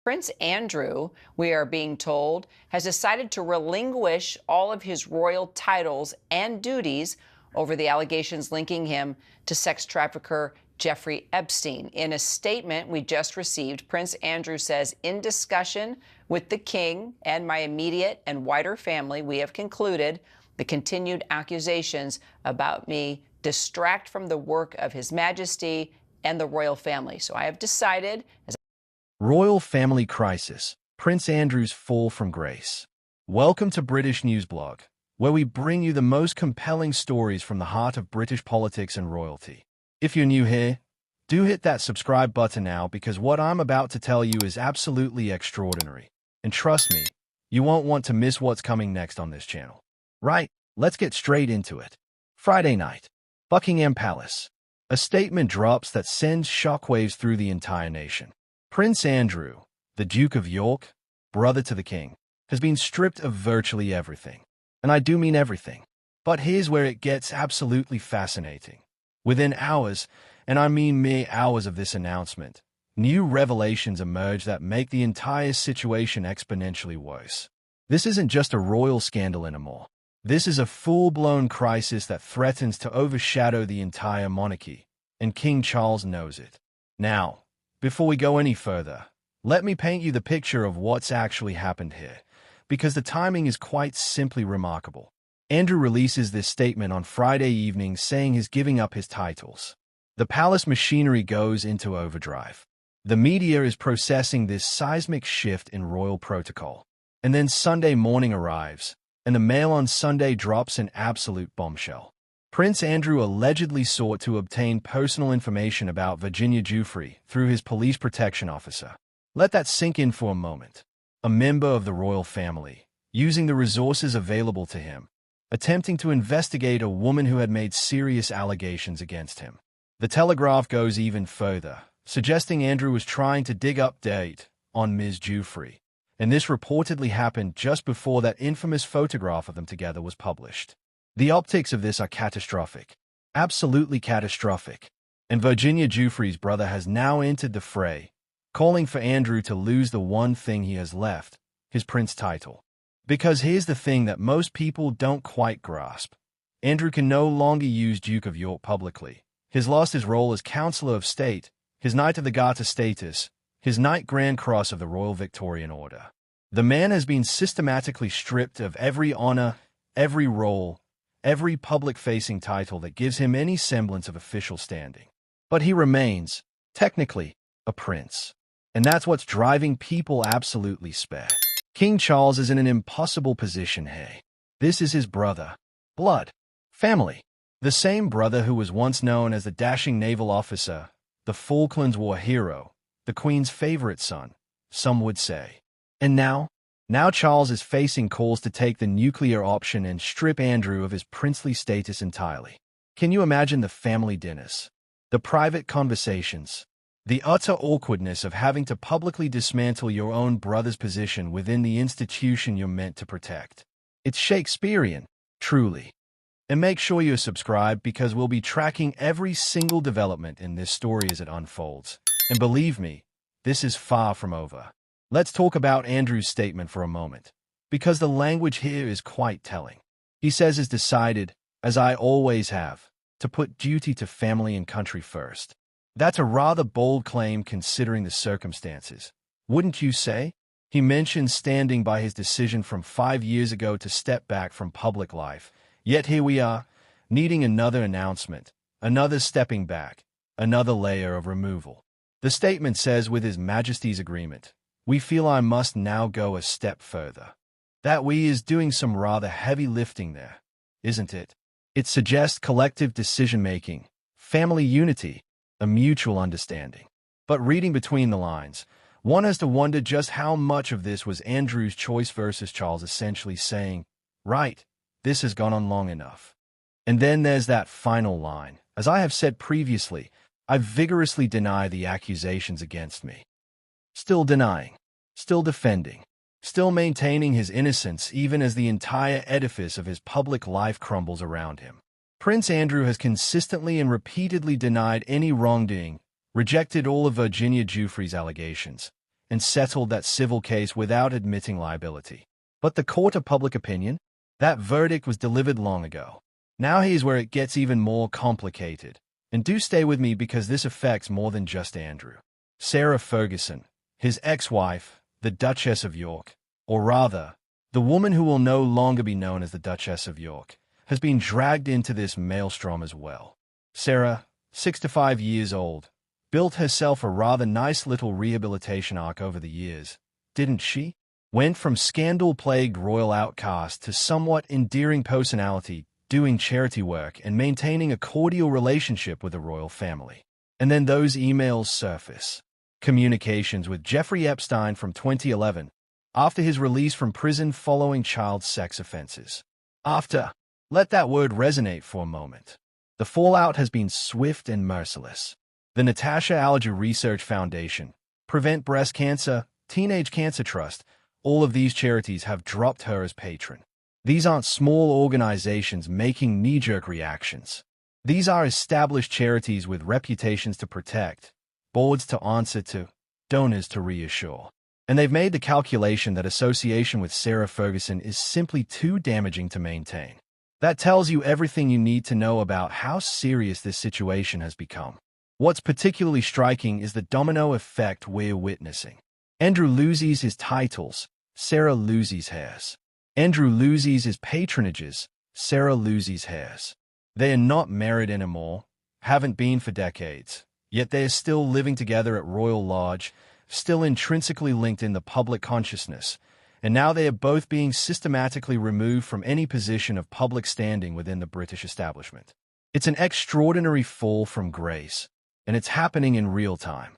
Prince Andrew, we are being told, has decided to relinquish all of his royal titles and duties over the allegations linking him to sex trafficker Jeffrey Epstein. In a statement we just received, Prince Andrew says, "In discussion with the king and my immediate and wider family, we have concluded the continued accusations about me distract from the work of His Majesty and the royal family. So I have decided..." Royal Family Crisis, Prince Andrew's Fall from Grace. Welcome to British Newsblog, where we bring you the most compelling stories from the heart of British politics and royalty. If you're new here, do hit that subscribe button now because what I'm about to tell you is absolutely extraordinary. And trust me, you won't want to miss what's coming next on this channel. Right, let's get straight into it. Friday night, Buckingham Palace. A statement drops that sends shockwaves through the entire nation. Prince Andrew, the Duke of York, brother to the king, has been stripped of virtually everything. And I do mean everything. But here's where it gets absolutely fascinating. Within hours, and I mean mere hours of this announcement, new revelations emerge that make the entire situation exponentially worse. This isn't just a royal scandal anymore. This is a full-blown crisis that threatens to overshadow the entire monarchy, and King Charles knows it. Now, before we go any further, let me paint you the picture of what's actually happened here, because the timing is quite simply remarkable. Andrew releases this statement on Friday evening saying he's giving up his titles. The palace machinery goes into overdrive. The media is processing this seismic shift in royal protocol. And then Sunday morning arrives, and the Mail on Sunday drops an absolute bombshell. Prince Andrew allegedly sought to obtain personal information about Virginia Giuffre through his police protection officer. Let that sink in for a moment. A member of the royal family, using the resources available to him, attempting to investigate a woman who had made serious allegations against him. The Telegraph goes even further, suggesting Andrew was trying to dig up data on Ms. Giuffre, and this reportedly happened just before that infamous photograph of them together was published. The optics of this are catastrophic, absolutely catastrophic, and Virginia Giuffre's brother has now entered the fray, calling for Andrew to lose the one thing he has left, his prince title. Because here's the thing that most people don't quite grasp. Andrew can no longer use Duke of York publicly. He's lost his role as Councillor of State, his Knight of the Garter status, his Knight Grand Cross of the Royal Victorian Order. The man has been systematically stripped of every honor, every role, every public-facing title that gives him any semblance of official standing. But he remains, technically, a prince. And that's what's driving people absolutely spare. King Charles is in an impossible position here. This is his brother. Blood. Family. The same brother who was once known as the dashing naval officer, the Falklands War hero, the Queen's favorite son, some would say. And now Charles is facing calls to take the nuclear option and strip Andrew of his princely status entirely. Can you imagine the family dinners, the private conversations, the utter awkwardness of having to publicly dismantle your own brother's position within the institution you're meant to protect? It's Shakespearean, truly. And make sure you're subscribed because we'll be tracking every single development in this story as it unfolds. And believe me, this is far from over. Let's talk about Andrew's statement for a moment, because the language here is quite telling. He says he's decided, as I always have, to put duty to family and country first. That's a rather bold claim considering the circumstances, wouldn't you say? He mentions standing by his decision from 5 years ago to step back from public life, yet here we are, needing another announcement, another stepping back, another layer of removal. The statement says, with His Majesty's agreement, we feel I must now go a step further. That we is doing some rather heavy lifting there, isn't it? It suggests collective decision-making, family unity, a mutual understanding. But reading between the lines, one has to wonder just how much of this was Andrew's choice versus Charles essentially saying, right, this has gone on long enough. And then there's that final line. As I have said previously, I vigorously deny the accusations against me. Still denying, still defending, still maintaining his innocence even as the entire edifice of his public life crumbles around him. Prince Andrew has consistently and repeatedly denied any wrongdoing, rejected all of Virginia Giuffre's allegations, and settled that civil case without admitting liability. But the court of public opinion? That verdict was delivered long ago. Now here's where it gets even more complicated. And do stay with me because this affects more than just Andrew. Sarah Ferguson, his ex-wife, the Duchess of York, or rather, the woman who will no longer be known as the Duchess of York, has been dragged into this maelstrom as well. Sarah, 65 years old, built herself a rather nice little rehabilitation arc over the years, didn't she? Went from scandal-plagued royal outcast to somewhat endearing personality, doing charity work and maintaining a cordial relationship with the royal family. And then those emails surface. Communications with Jeffrey Epstein from 2011, after his release from prison following child sex offenses. Let that word resonate for a moment. The fallout has been swift and merciless. The Natasha Alger Research Foundation, Prevent Breast Cancer, Teenage Cancer Trust, all of these charities have dropped her as patron. These aren't small organizations making knee-jerk reactions. These are established charities with reputations to protect, boards to answer to, donors to reassure. And they've made the calculation that association with Sarah Ferguson is simply too damaging to maintain. That tells you everything you need to know about how serious this situation has become. What's particularly striking is the domino effect we're witnessing. Andrew loses his titles, Sarah loses hers. Andrew loses his patronages, Sarah loses hers. They are not married anymore, haven't been for decades, yet they are still living together at Royal Lodge, still intrinsically linked in the public consciousness, and now they are both being systematically removed from any position of public standing within the British establishment. It's an extraordinary fall from grace, and it's happening in real time.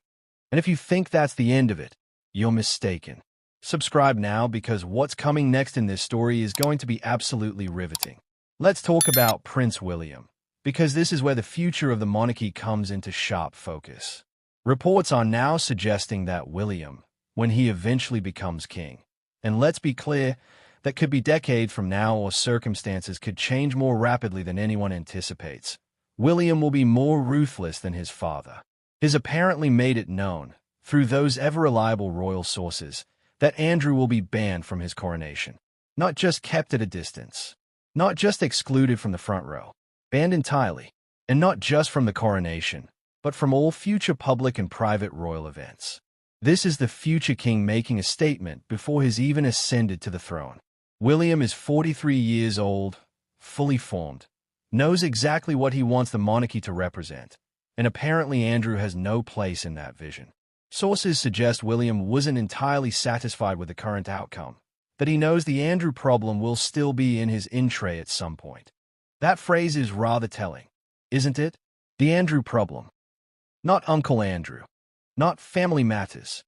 And if you think that's the end of it, you're mistaken. Subscribe now because what's coming next in this story is going to be absolutely riveting. Let's talk about Prince William, because this is where the future of the monarchy comes into sharp focus. Reports are now suggesting that William, when he eventually becomes king, and let's be clear, that could be decades from now or circumstances could change more rapidly than anyone anticipates, William will be more ruthless than his father. He's apparently made it known, through those ever-reliable royal sources, that Andrew will be banned from his coronation. Not just kept at a distance. Not just excluded from the front row. Banned entirely. And not just from the coronation, but from all future public and private royal events. This is the future king making a statement before he's even ascended to the throne. William is 43 years old, fully formed, knows exactly what he wants the monarchy to represent, and apparently Andrew has no place in that vision. Sources suggest William wasn't entirely satisfied with the current outcome, that he knows the Andrew problem will still be in his in tray at some point. That phrase is rather telling, isn't it? The Andrew problem. Not Uncle Andrew. Not family matters.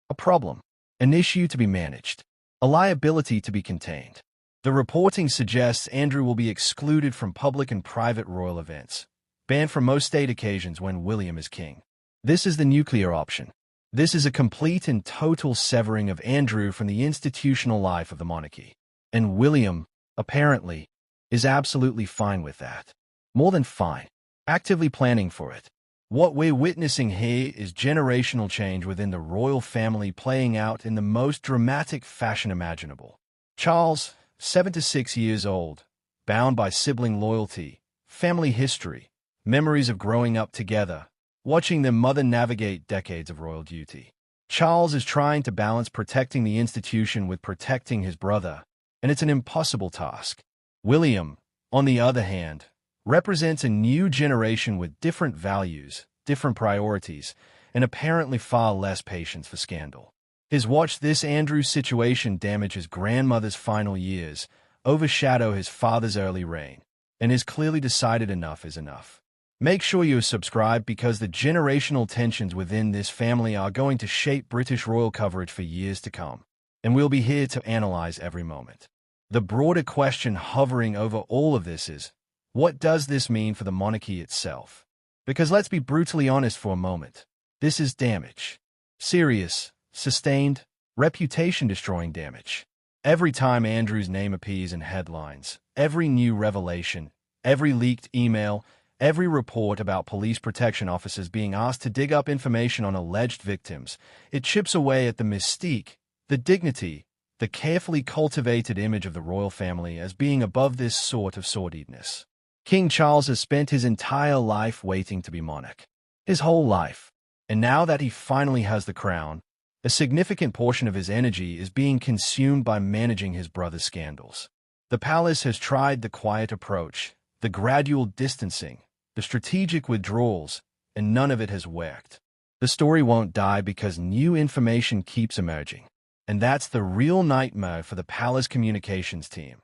A problem. An issue to be managed. A liability to be contained. The reporting suggests Andrew will be excluded from public and private royal events, banned from most state occasions when William is king. This is the nuclear option. This is a complete and total severing of Andrew from the institutional life of the monarchy. And William, apparently, is absolutely fine with that. More than fine. Actively planning for it. What we're witnessing here is generational change within the royal family playing out in the most dramatic fashion imaginable. Charles, 76 years old, bound by sibling loyalty, family history, memories of growing up together, watching their mother navigate decades of royal duty. Charles is trying to balance protecting the institution with protecting his brother, and it's an impossible task. William, on the other hand, represents a new generation with different values, different priorities, and apparently far less patience for scandal. His watch this Andrew situation damage his grandmother's final years, overshadow his father's early reign, and has clearly decided enough is enough. Make sure you are subscribed because the generational tensions within this family are going to shape British royal coverage for years to come, and we'll be here to analyze every moment. The broader question hovering over all of this is, what does this mean for the monarchy itself? Because let's be brutally honest for a moment. This is damage. Serious, sustained, reputation-destroying damage. Every time Andrew's name appears in headlines, every new revelation, every leaked email, Every report about police protection officers being asked to dig up information on alleged victims, it chips away at the mystique, the dignity, the carefully cultivated image of the royal family as being above this sort of sordidness. King Charles has spent his entire life waiting to be monarch. His whole life. And now that he finally has the crown, a significant portion of his energy is being consumed by managing his brother's scandals. The palace has tried the quiet approach, the gradual distancing, the strategic withdrawals, and none of it has worked. The story won't die because new information keeps emerging. And that's the real nightmare for the palace communications team.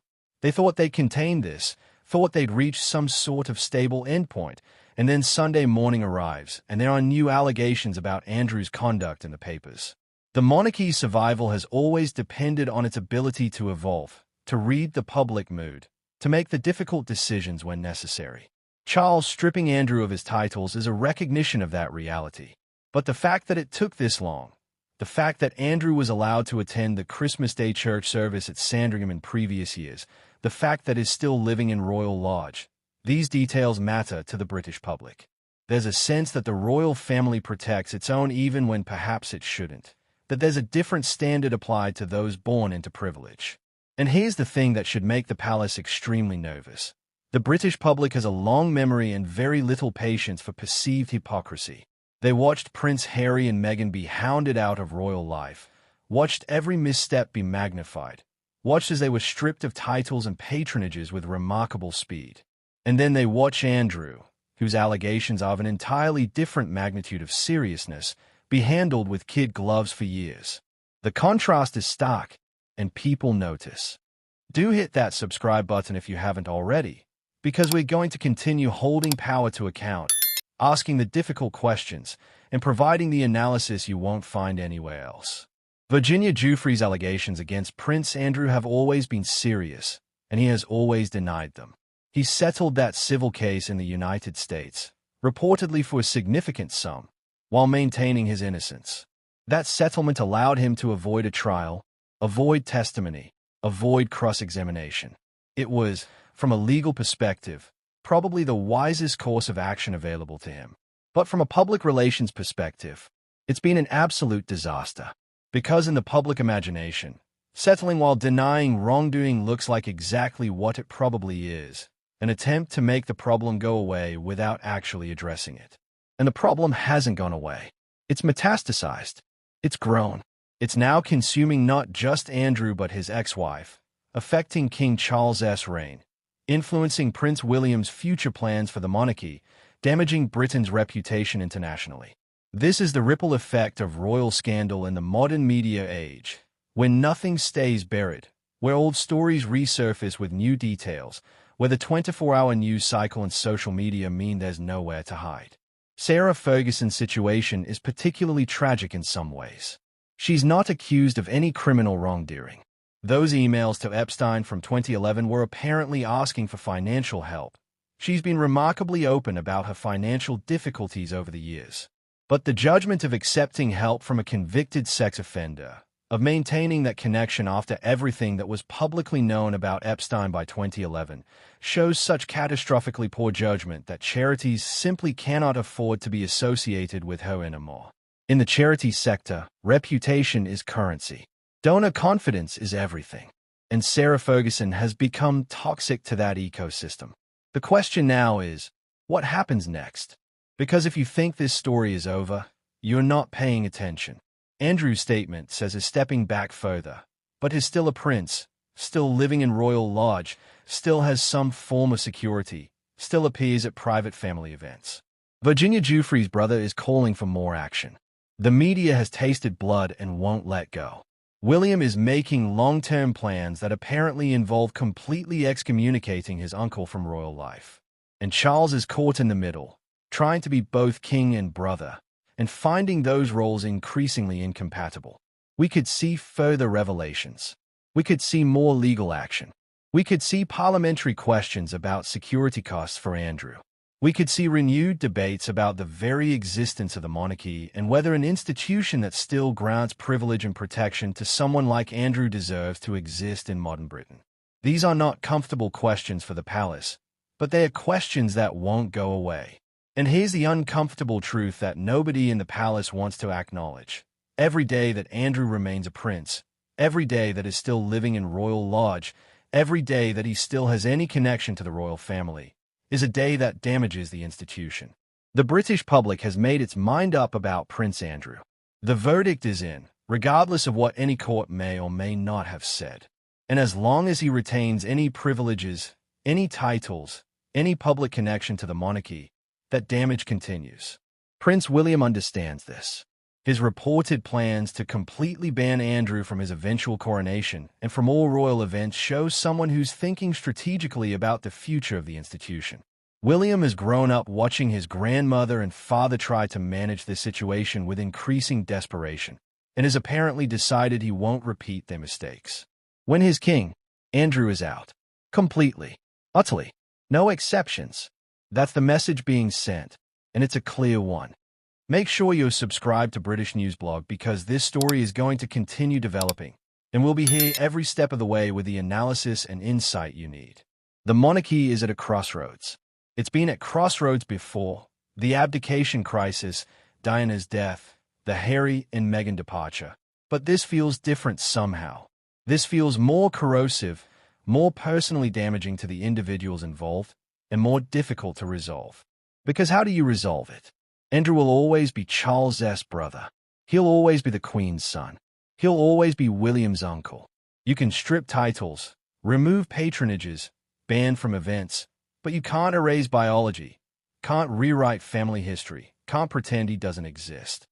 They thought they'd contain this, thought they'd reach some sort of stable endpoint, and then Sunday morning arrives, and there are new allegations about Andrew's conduct in the papers. The monarchy's survival has always depended on its ability to evolve, to read the public mood, to make the difficult decisions when necessary. Charles stripping Andrew of his titles is a recognition of that reality. But the fact that it took this long, the fact that Andrew was allowed to attend the Christmas Day church service at Sandringham in previous years, the fact that he's still living in Royal Lodge, these details matter to the British public. There's a sense that the royal family protects its own even when perhaps it shouldn't, that there's a different standard applied to those born into privilege. And here's the thing that should make the palace extremely nervous. The British public has a long memory and very little patience for perceived hypocrisy. They watched Prince Harry and Meghan be hounded out of royal life, watched every misstep be magnified, watched as they were stripped of titles and patronages with remarkable speed. And then they watch Andrew, whose allegations are of an entirely different magnitude of seriousness, be handled with kid gloves for years. The contrast is stark, and people notice. Do hit that subscribe button if you haven't already, because we're going to continue holding power to account, asking the difficult questions, and providing the analysis you won't find anywhere else. Virginia Giuffre's allegations against Prince Andrew have always been serious, and he has always denied them. He settled that civil case in the United States, reportedly for a significant sum, while maintaining his innocence. That settlement allowed him to avoid a trial, avoid testimony, avoid cross-examination. It was, from a legal perspective, probably the wisest course of action available to him. But from a public relations perspective, it's been an absolute disaster. Because in the public imagination, settling while denying wrongdoing looks like exactly what it probably is, an attempt to make the problem go away without actually addressing it. And the problem hasn't gone away. It's metastasized. It's grown. It's now consuming not just Andrew but his ex-wife, affecting King Charles's reign, influencing Prince William's future plans for the monarchy, damaging Britain's reputation internationally. This is the ripple effect of royal scandal in the modern media age, when nothing stays buried, where old stories resurface with new details, where the 24-hour news cycle and social media mean there's nowhere to hide. Sarah Ferguson's situation is particularly tragic in some ways. She's not accused of any criminal wrongdoing. Those emails to Epstein from 2011 were apparently asking for financial help. She's been remarkably open about her financial difficulties over the years. But the judgment of accepting help from a convicted sex offender, of maintaining that connection after everything that was publicly known about Epstein by 2011, shows such catastrophically poor judgment that charities simply cannot afford to be associated with her anymore. In the charity sector, reputation is currency. Donor confidence is everything. And Sarah Ferguson has become toxic to that ecosystem. The question now is, what happens next? Because if you think this story is over, you're not paying attention. Andrew's statement says he's stepping back further, but he's still a prince, still living in Royal Lodge, still has some form of security, still appears at private family events. Virginia Giuffre's brother is calling for more action. The media has tasted blood and won't let go. William is making long-term plans that apparently involve completely excommunicating his uncle from royal life. And Charles is caught in the middle, trying to be both king and brother, and finding those roles increasingly incompatible. We could see further revelations. We could see more legal action. We could see parliamentary questions about security costs for Andrew. We could see renewed debates about the very existence of the monarchy and whether an institution that still grants privilege and protection to someone like Andrew deserves to exist in modern Britain. These are not comfortable questions for the palace, but they are questions that won't go away. And here's the uncomfortable truth that nobody in the palace wants to acknowledge. Every day that Andrew remains a prince, every day that is still living in Royal Lodge, every day that he still has any connection to the royal family, is a day that damages the institution. The British public has made its mind up about Prince Andrew. The verdict is in, regardless of what any court may or may not have said. And as long as he retains any privileges, any titles, any public connection to the monarchy, that damage continues. Prince William understands this. His reported plans to completely ban Andrew from his eventual coronation and from all royal events shows someone who's thinking strategically about the future of the institution. William has grown up watching his grandmother and father try to manage this situation with increasing desperation, and has apparently decided he won't repeat their mistakes. When his king, Andrew, is out, completely, utterly, no exceptions, that's the message being sent, and it's a clear one. Make sure you're subscribed to British Newsblog because this story is going to continue developing, and we'll be here every step of the way with the analysis and insight you need. The monarchy is at a crossroads. It's been at crossroads before: the abdication crisis, Diana's death, the Harry and Meghan departure. But this feels different somehow. This feels more corrosive, more personally damaging to the individuals involved, and more difficult to resolve. Because how do you resolve it? Andrew will always be Charles's brother. He'll always be the Queen's son. He'll always be William's uncle. You can strip titles, remove patronages, ban from events, but you can't erase biology, can't rewrite family history, can't pretend he doesn't exist.